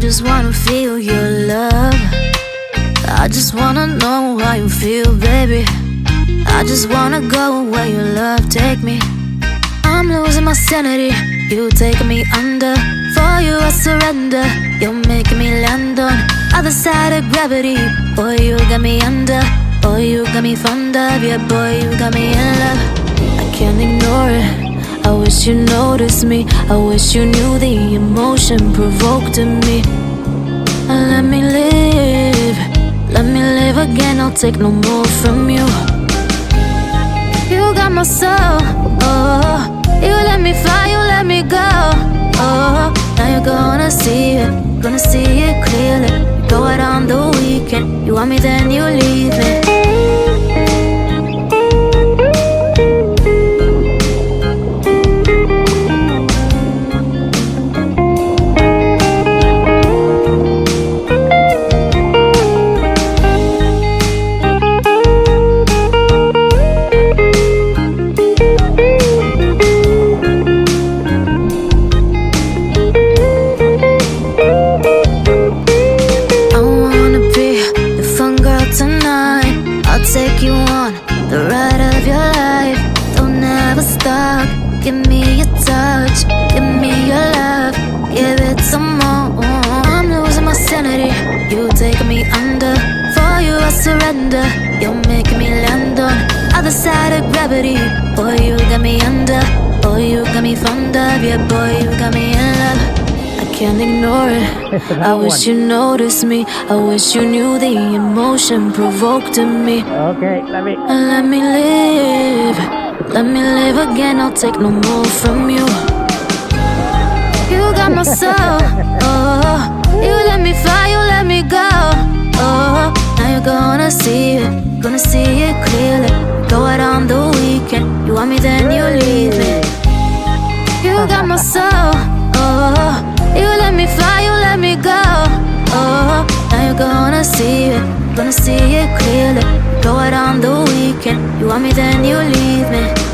just wanna feel your love. I just wanna know how you feel, baby. I just wanna go where your love take me. I'm losing my sanity, you taking me under. For you I surrender, you're making me land on other side of gravity. Boy, you got me under. Boy, you got me fond of. Yeah, boy, you got me in love. I can't ignore it. I wish you noticed me. I wish you knew the emotion provoked in me. Let me live. Let me live again. I'll take no more from you. You got my soul. Oh, you let me fly. You let me go. Oh, now you're gonna see it. Gonna see it clearly. You go out on the weekend. You want me, then you leave me. Take you on the ride of your life. Don't ever stop. Give me your touch, give me your love, give it some more. I'm losing my sanity, you taking me under. For you I surrender, you're making me land on other side of gravity. Boy, you got me under. Boy, you got me fond of. Yeah, boy, you got me in love. Can't ignore it. I wish you noticed me. I wish you knew the emotion provoked in me. Okay, let me live. Let me live again. I'll take no more from you. You got my soul. Oh, you let me fly. You let me go. Oh, now you're gonna see it. Gonna see it clearly. Go out on the weekend. You want me, then you leave me. You got my soul. Oh, you let me fly, you let me go. Oh, now you're gonna see it. Gonna see it clearly. Go out on the weekend. You want me, then you leave me.